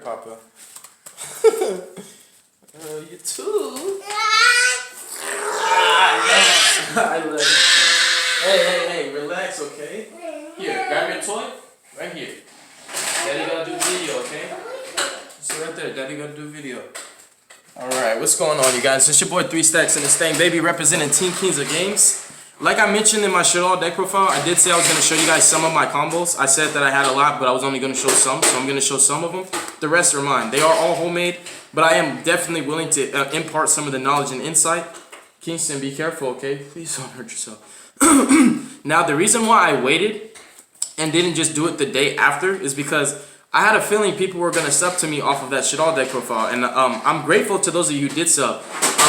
Papa. You too. I love it. Hey, relax, okay? Here, grab your toy. Right here. Daddy gotta do video, okay? So right there, Daddy gotta do video. Alright, what's going on, you guys? It's your boy 3 Stacks and this thing, baby, representing Team Kings of Games. Like I mentioned in my SHADDOLL deck profile, I did say I was going to show you guys some of my combos. I said that I had a lot, but I was only going to show some, so I'm going to show some of them. The rest are mine. They are all homemade, but I am definitely willing to impart some of the knowledge and insight. Kingston, be careful, okay? Please don't hurt yourself. Now, the reason why I waited and didn't just do it the day after is because I had a feeling people were going to sub to me off of that SHADDOLL deck profile, and I'm grateful to those of you who did sub.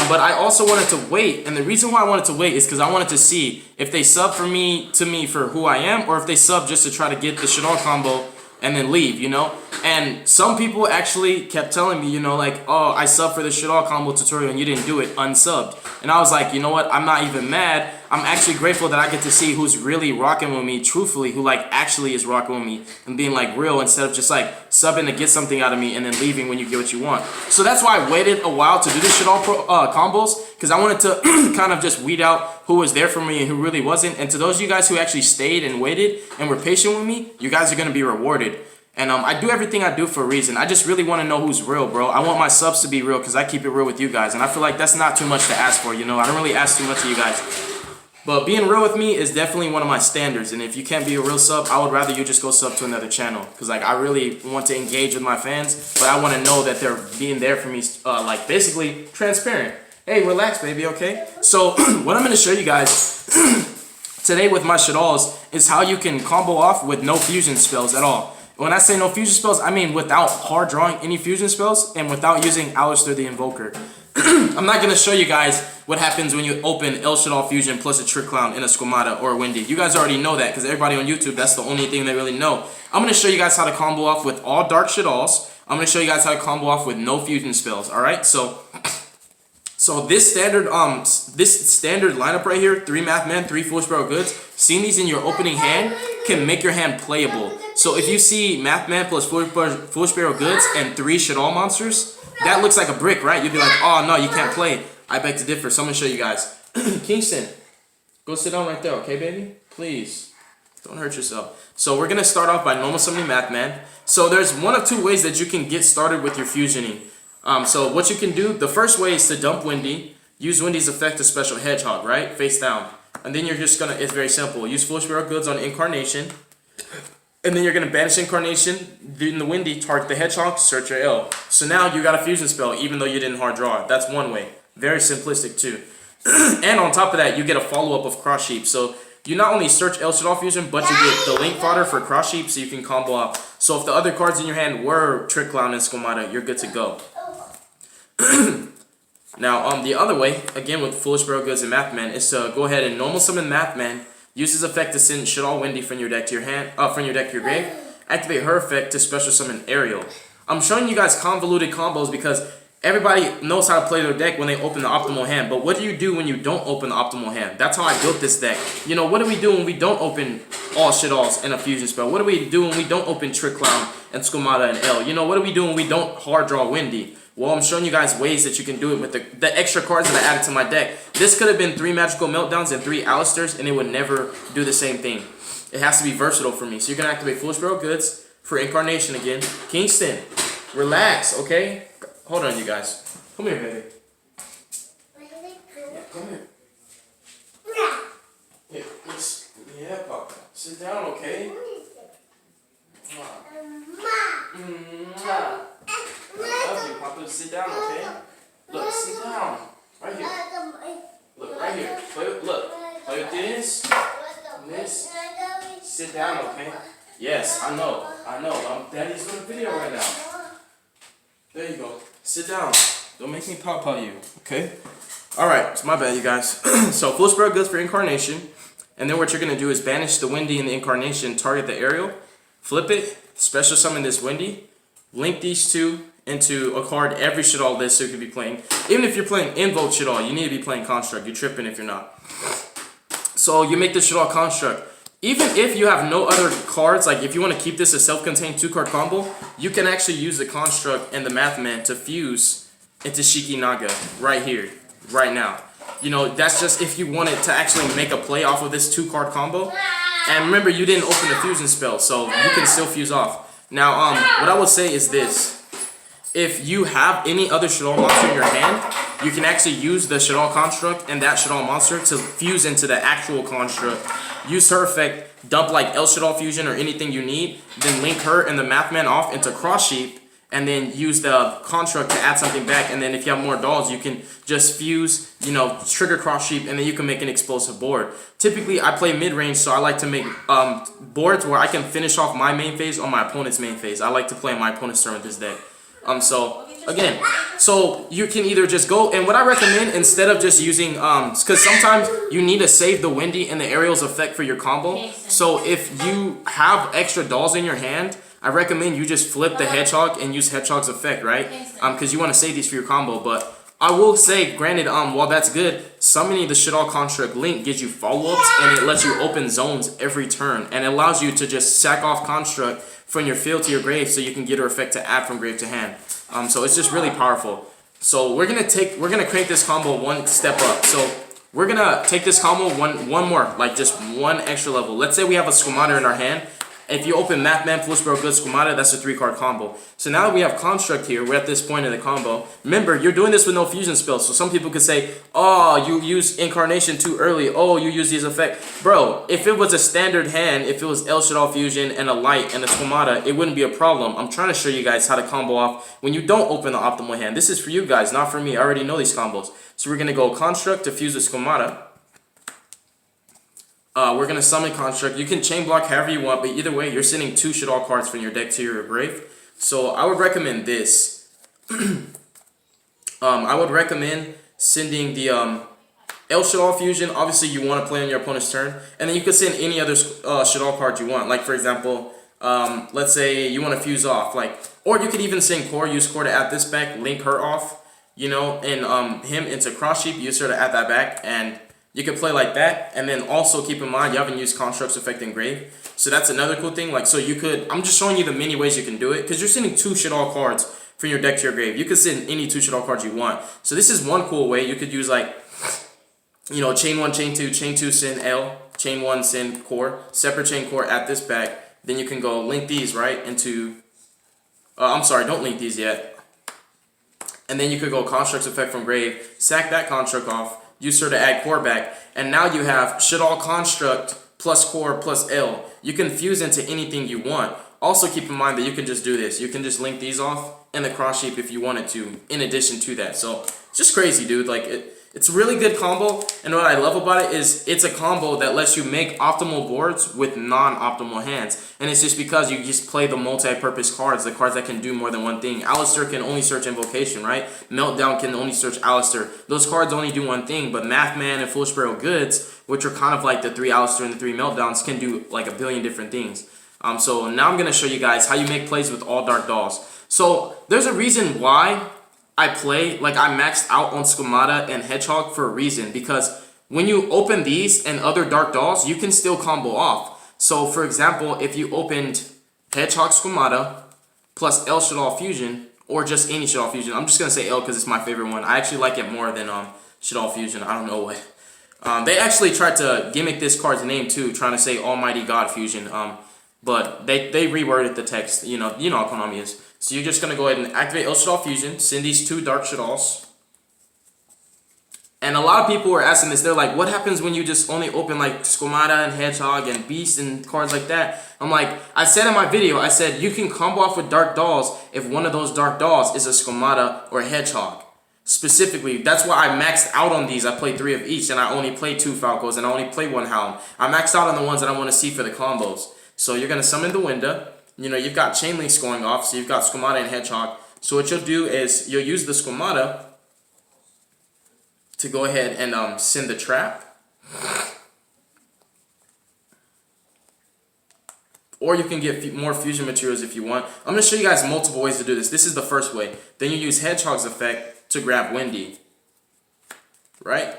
But I also wanted to wait, and the reason why I wanted to wait is because I wanted to see if they sub to me for who I am, or if they sub just to try to get the SHADDOLL combo and then leave, you know? And some people actually kept telling me, you know, like, oh, I subbed for the SHADDOLL combo tutorial and you didn't do it, unsubbed. And I was like, you know what, I'm not even mad. I'm actually grateful that I get to see who's really rocking with me, truthfully, who like actually is rocking with me and being like real instead of just like subbing to get something out of me and then leaving when you get what you want. So that's why I waited a while to do the SHADDOLL combos, because I wanted to kind of just weed out who was there for me and who really wasn't. And to those of you guys who actually stayed and waited and were patient with me, you guys are going to be rewarded. And I do everything I do for a reason. I just really want to know who's real, bro. I want my subs to be real because I keep it real with you guys. And I feel like that's not too much to ask for, you know. I don't really ask too much of you guys. But being real with me is definitely one of my standards. And if you can't be a real sub, I would rather you just go sub to another channel. Because like I really want to engage with my fans. But I want to know that they're being there for me, like basically transparent. Hey, relax, baby, okay? So what I'm going to show you guys today with my SHADDOLLs is how you can combo off with no fusion spells at all. When I say no fusion spells, I mean without hard drawing any fusion spells and without using Alistair the Invoker. I'm not going to show you guys what happens when you open El SHADDOLL Fusion plus a Trick Clown in a Squamata or a Wendy. You guys already know that because everybody on YouTube, that's the only thing they really know. I'm going to show you guys how to combo off with all dark SHADDOLLs. I'm going to show you guys how to combo off with no fusion spells, alright? So this standard lineup right here, 3 Math Man, 3 Foolish Barrel Goods, seeing these in your opening hand can make your hand playable. So if you see Math Man plus Foolish Barrel Goods and 3 SHADDOLL monsters, that looks like a brick, right? You'd be like, oh no, you can't play. I beg to differ, so I'm going to show you guys. Kingston, go sit down right there, okay, baby? Please, don't hurt yourself. So we're going to start off by normal summoning Math Man. So there's one of 2 ways that you can get started with your fusioning. So what you can do, the first way is to dump Wendy. Use Wendy's effect to special Hedgehog, right? Face down. And then you're just going to, it's very simple. Use Foolish Barrel Goods on Incarnation. And then you're going to banish Incarnation, in the Wendy, target the Hedgehog, search your L. So now you got a fusion spell, even though you didn't hard draw it. That's one way. Very simplistic, too. And on top of that, you get a follow-up of Cross Sheep. So you not only search El SHADDOLL Fusion, but you get the Link Fodder for Cross Sheep, so you can combo up. So if the other cards in your hand were Trick Clown and Squamata, you're good to go. Now, the other way, again with Foolish Barrel Goods and Math Man, is to go ahead and normal summon Math Man. Use his effect to send SHADDOLL Wendy from your deck to your hand, from your deck to your grave. Activate her effect to special summon Ariel. I'm showing you guys convoluted combos because everybody knows how to play their deck when they open the optimal hand. But what do you do when you don't open the optimal hand? That's how I built this deck. You know, what do we do when we don't open all SHADDOLLs and a fusion spell? What do we do when we don't open Trick Clown and Squamata and L? You know, what do we do when we don't hard draw Wendy? Well, I'm showing you guys ways that you can do it with the extra cards that I added to my deck. This could have been 3 Magical Meltdowns and 3 Alistairs, and it would never do the same thing. It has to be versatile for me. So you're going to activate Foolish Barrel Goods for Incarnation again. Kingston, relax, okay? Hold on, you guys. Come here, baby. Yeah, come here. Yeah, Papa. Sit down, okay? I love you, Papa. Sit down, okay? Look, sit down. Right here. Look, right here. Play with this. This. Sit down, okay? Yes, I know. Daddy's doing a video right now. There you go. Sit down. Don't make me pop you, okay? Alright, it's my bad, you guys. So, Foolish Barrel Goods for Incarnation. And then what you're going to do is banish the Wendy and the Incarnation, target the Ariel, flip it, special summon this Wendy, link these 2 into a card every SHADDOLL list so you can be playing. Even if you're playing Invoke SHADDOLL, you need to be playing Construct. You're tripping if you're not. So you make the SHADDOLL Construct. Even if you have no other cards, like if you want to keep this a self-contained 2-card combo, you can actually use the Construct and the Mathman to fuse into Shikinaga right here, right now. You know, that's just if you wanted to actually make a play off of this 2-card combo. And remember, you didn't open the fusion spell, so you can still fuse off. Now, what I would say is this. If you have any other Shaddol monster in your hand, you can actually use the Shaddol Construct and that Shaddol monster to fuse into the actual Construct. Use her effect, dump like El Shaddol Fusion or anything you need, then link her and the Mathman off into Cross Sheep, and then use the Construct to add something back. And then if you have more dolls, you can just fuse, you know, trigger Cross Sheep, and then you can make an explosive board. Typically, I play mid-range, so I like to make boards where I can finish off my main phase on my opponent's main phase. I like to play my opponent's turn with this deck. So again, so you can either just go, and what I recommend instead of just using, because sometimes you need to save the Windy and the Aerial's effect for your combo. So if you have extra dolls in your hand, I recommend you just flip the Hedgehog and use Hedgehog's effect, right? Because you want to save these for your combo. But I will say, granted, while that's good, summoning the Shaddol Construct Link gives you follow-ups, and it lets you open zones every turn, and it allows you to just sack off Construct from your field to your grave, so you can get her effect to add from grave to hand. So it's just really powerful. So we're gonna crank this combo one step up. So we're gonna take this combo one more, like just one extra level. Let's say we have a Squamata in our hand. If you open Mathman, Fullsparrow, Good, Squamata, that's a 3-card combo. So now that we have Construct here, we're at this point in the combo. Remember, you're doing this with no fusion spells. So some people could say, oh, you used Incarnation too early. Oh, you used these effects. Bro, if it was a standard hand, if it was El Shaddol Fusion and a Light and a Squamata, it wouldn't be a problem. I'm trying to show you guys how to combo off when you don't open the optimal hand. This is for you guys, not for me. I already know these combos. So we're going to go Construct to fuse the Squamata. We're going to summon Construct. You can chain block however you want, but either way, you're sending 2 Shaddol cards from your deck to your grave. So I would recommend this. I would recommend sending the El Shaddol Fusion. Obviously, you want to play on your opponent's turn. And then you can send any other Shaddol card you want. Like, for example, let's say you want to fuse off. Or you could even send Core, use Core to add this back, link her off, you know, and him into Cross Sheep, use her to add that back, and you can play like that. And then also keep in mind, you haven't used Construct's effect in grave. So that's another cool thing. Like, so you could, I'm just showing you the many ways you can do it, because you're sending 2 Shaddol cards from your deck to your grave. You could send any 2 Shaddol cards you want. So this is one cool way. You could use, like, you know, chain 1, chain 2, send L, chain 1, send Core, separate chain Core, add this back. Then you can go link these, right, into, I'm sorry, don't link these yet. And then you could go Construct's effect from grave, sack that Construct off, use her to add Core back, and now you have Shaddol Construct plus Core plus L. You can fuse into anything you want. Also keep in mind that you can just do this. You can just link these off and the Cross Sheep if you wanted to, in addition to that. So it's just crazy, dude. Like, it's a really good combo, and what I love about it is it's a combo that lets you make optimal boards with non-optimal hands. And it's just because you just play the multi-purpose cards, the cards that can do more than one thing. Alistair can only search Invocation, right? Meltdown can only search Alistair. Those cards only do one thing, but Mathman and Fullsparrow Goods, which are kind of like the 3 Alistair and the 3 Meltdowns, can do like a billion different things. So now I'm going to show you guys how you make plays with all Dark Dolls. So there's a reason why I play, like, I maxed out on Squamata and Hedgehog for a reason, because when you open these and other Dark Dolls, you can still combo off. So for example, if you opened Hedgehog Squamata plus El Shaddol Fusion, or just any Shaddol Fusion, I'm just going to say L because it's my favorite one. I actually like it more than Shaddol Fusion. I don't know what. They actually tried to gimmick this card's name too, trying to say Almighty God Fusion. But they reworded the text. You know how Konami is. So you're just going to go ahead and activate El Shaddol Fusion, send these 2 Dark Shaddolls. And a lot of people were asking this. They're like, what happens when you just only open like Squamata and Hedgehog and Beast and cards like that? I'm like, I said in my video, I said you can combo off with Dark Dolls if one of those Dark Dolls is a Squamata or a Hedgehog. Specifically, that's why I maxed out on these. I played 3 of each, and I only played 2 Falcos, and I only played 1 Hound. I maxed out on the ones that I want to see for the combos. So you're going to summon the Winda. You know, you've got chain links going off, so you've got Squamata and Hedgehog. So what you'll do is you'll use the Squamata to go ahead and send the trap. Or you can get more fusion materials if you want. I'm going to show you guys multiple ways to do this. This is the first way. Then you use Hedgehog's effect to grab Windy. Right?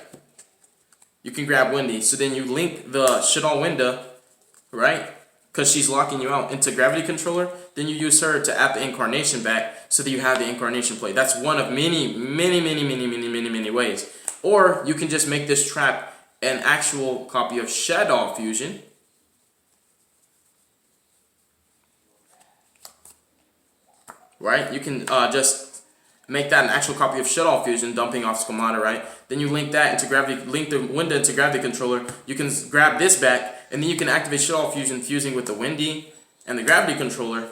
You can grab Windy. So then you link the Shaddol Winda right? Because she's locking you out into Gravity Controller. Then you use her to add the Incarnation back so that you have the Incarnation play. That's one of many ways. Or you can just make this trap an actual copy of SHADDOLL Fusion. Right? You can just make that an actual copy of SHADDOLL Fusion, dumping off Schemata, right? Then you link that into Gravity, link the window into Gravity Controller. You can grab this back, and then you can activate SHADDOLL Fusion, fusing with the Windy and the Gravity Controller.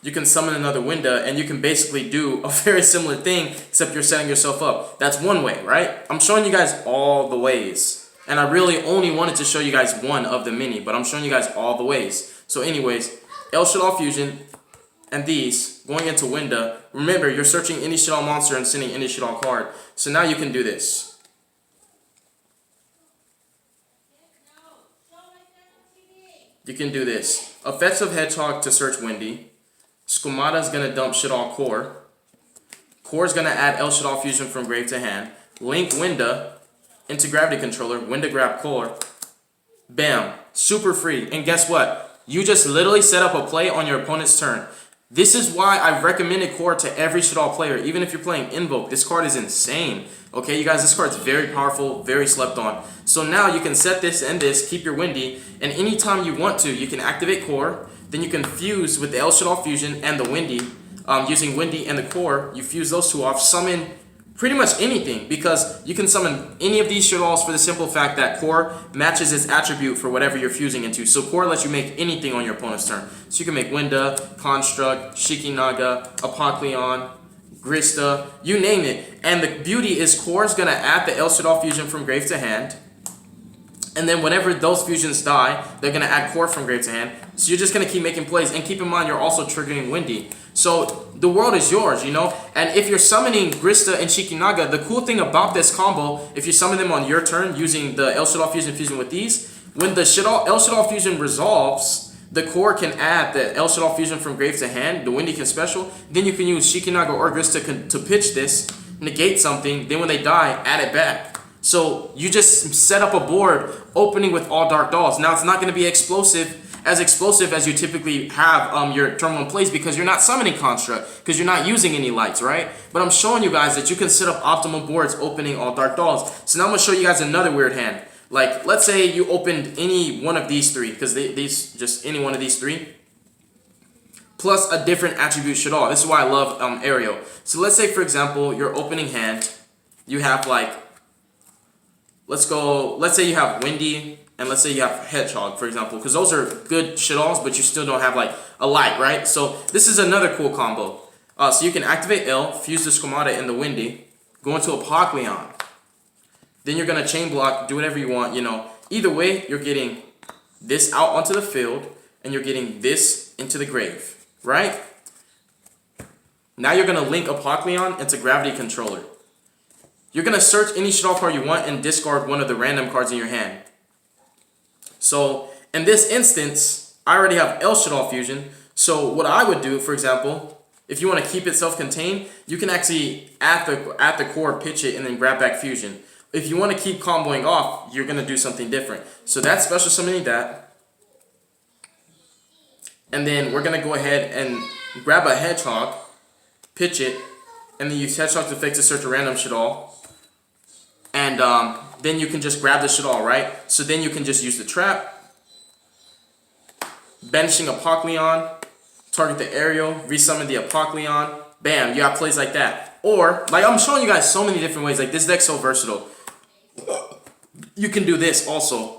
You can summon another window, and you can basically do a very similar thing, except you're setting yourself up. That's one way, right? I'm showing you guys all the ways. And I really only wanted to show you guys one of the many, but I'm showing you guys all the ways. So anyways, SHADDOLL Fusion and these going into window. Remember, you're searching any SHADDOLL monster and sending any SHADDOLL card. So now you can do this. You can do this. Offensive Hedgehog to search Windy. Schemata is going to dump SHADDOLL Core. Core is going to add SHADDOLL Fusion from grave to hand. Link window into Gravity Controller. Window grab Core. Bam. Super free. And guess what? You just literally set up a play on your opponent's turn. This is why I've recommended Core to every SHADDOLL player, even if you're playing Invoke. This card is insane. Okay, you guys, this card's very powerful, very slept on. So now you can set this and this, keep your Windy, and anytime you want to, you can activate Core, then you can fuse with the SHADDOLL Fusion and the Windy. Using Windy and the Core, you fuse those two off, summon pretty much anything, because you can summon any of these SHADDOLLs for the simple fact that Core matches its attribute for whatever you're fusing into. So Core lets you make anything on your opponent's turn. So you can make Winda, Construct, Shikinaga, Apocleon, Grista, you name it. And the beauty is Core is going to add the SHADDOLL Fusion from grave to hand. And then whenever those fusions die, they're going to add Core from grave to hand. So you're just going to keep making plays. And keep in mind, you're also triggering Windy. So the world is yours, you know? And if you're summoning Grista and Shikinaga, the cool thing about this combo, if you summon them on your turn using the SHADDOLL Fusion fusion with these, when the SHADDOLL Fusion resolves, the Core can add the SHADDOLL Fusion from grave to hand, the Windy can special, then you can use Shikinaga or Grista to pitch this, negate something, then when they die, add it back. So you just set up a board opening with all Dark Dolls. Now it's not going to be explosive as you typically have your turn 1 plays, because you're not summoning Construct, because you're not using any lights, right? But I'm showing you guys that you can set up optimal boards opening all Dark Dolls. So now I'm going to show you guys another weird hand. Like, let's say you opened any one of these three, because just any one of these three, plus a different attribute SHADDOLL. This is why I love Ariel. So let's say, for example, your opening hand, you have like, let's say you have Windy, and let's say you have Hedgehog, for example, because those are good SHADDOLLs, but you still don't have like a light, right? So this is another cool combo. So you can activate L, fuse the Schemata and the Windy, go into Apocleon. Then you're going to chain block, do whatever you want, you know. Either way, you're getting this out onto the field, and you're getting this into the grave, right? Now you're going to link Apocleon into Gravity Controller. You're going to search any SHADDOLL card you want and discard one of the random cards in your hand. So in this instance, I already have SHADDOLL Fusion. So what I would do, for example, if you want to keep it self-contained, you can actually at the core pitch it and then grab back Fusion. If you want to keep comboing off, you're going to do something different. So that's special summoning that. And then we're going to go ahead and grab a Hedgehog, pitch it, and then use Hedgehog's effect to search a random SHADDOLL. And then you can just grab the SHADDOLL, right? So then you can just use the trap, banishing Apocleon, target the Ariel, resummon the Apocleon, bam, you have plays like that. Or, like I'm showing you guys so many different ways, like this deck's so versatile. You can do this also.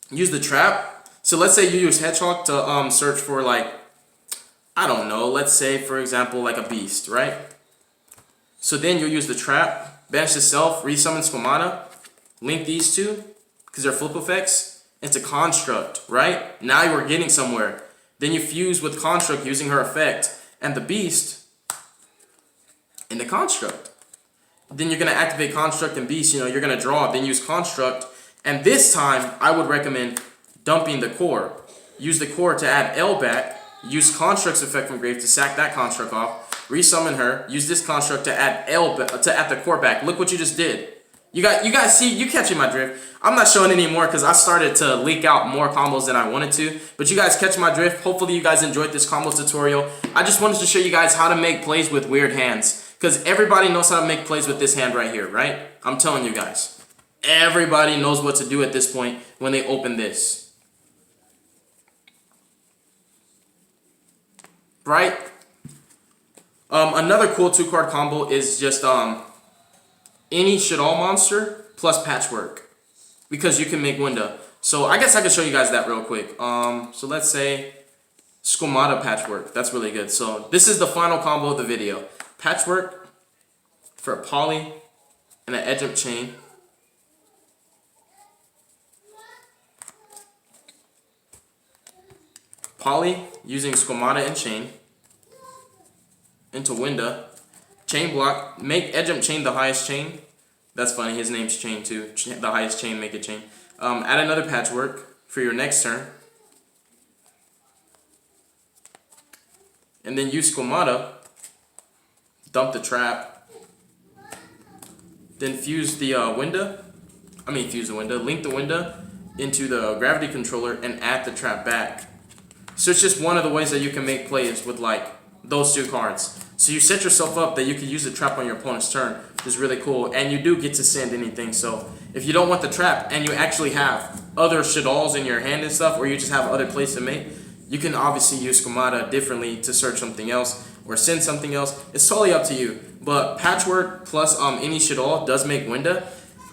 Use the trap. So let's say you use Hedgehog to search for like, I don't know, let's say for example like a beast, right? So then you'll use the trap, banish itself, resummon Schemata, link these two, because they're flip effects, into Construct, right? Now you're getting somewhere. Then you fuse with Construct using her effect, and the beast into Construct. Then you're going to activate Construct and Beast, you know, you're going to draw, then use Construct, and this time I would recommend dumping the core. Use the core to add L back, use Construct's effect from grave to sack that Construct off, resummon her, use this Construct to add L to add the core back. Look what you just did. You guys see, you catching my drift. I'm not showing any more because I started to leak out more combos than I wanted to. But you guys catch my drift. Hopefully you guys enjoyed this combo tutorial. I just wanted to show you guys how to make plays with weird hands. Because everybody knows how to make plays with this hand right here, right? I'm telling you guys. Everybody knows what to do at this point when they open this. Right? Another cool 2-card combo is just any SHADDOLL monster plus Patchwork, because you can make window. So I guess I can show you guys that real quick. So let's say Squamata Patchwork. That's really good. So this is the final combo of the video. Patchwork for a poly and an edge up chain. Poly using Squamata and chain into window. Chain block, make edge up chain the highest chain. That's funny, his name's chain too. The highest chain, make a chain. Add another Patchwork for your next turn. And then use Squamata. Dump the trap. Then fuse the window. Link the window into the gravity controller and add the trap back. So it's just one of the ways that you can make plays with like those 2 cards. So you set yourself up that you can use the trap on your opponent's turn, which is really cool. And you do get to send anything. So if you don't want the trap and you actually have other SHADDOLLs in your hand and stuff, or you just have other plays to make, you can obviously use Squamata differently to search something else or send something else. It's totally up to you. But Patchwork plus any SHADDOLL does make window.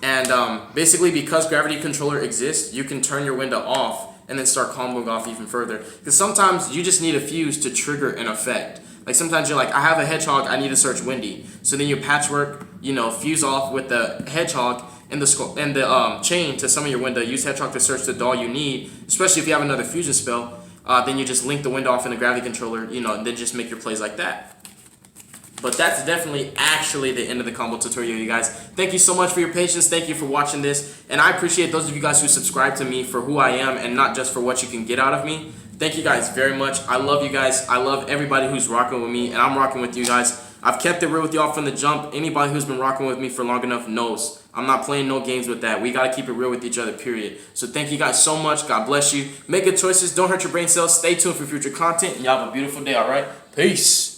And basically because gravity controller exists, you can turn your window off and then start comboing off even further. Because sometimes you just need a fuse to trigger an effect. Like sometimes you're like, I have a hedgehog, I need to search windy. So then you Patchwork, fuse off with the hedgehog and the chain to summon your window. Use hedgehog to search the doll you need, especially if you have another fusion spell. Then you just link the window off in the gravity controller, and then just make your plays like that. But that's definitely actually the end of the combo tutorial, you guys. Thank you so much for your patience. Thank you for watching this. And I appreciate those of you guys who subscribe to me for who I am and not just for what you can get out of me. Thank you guys very much. I love you guys. I love everybody who's rocking with me, and I'm rocking with you guys. I've kept it real with y'all from the jump. Anybody who's been rocking with me for long enough knows I'm not playing no games with that. We got to keep it real with each other, period. So thank you guys so much. God bless you. Make good choices. Don't hurt your brain cells. Stay tuned for future content, and y'all have a beautiful day, all right? Peace.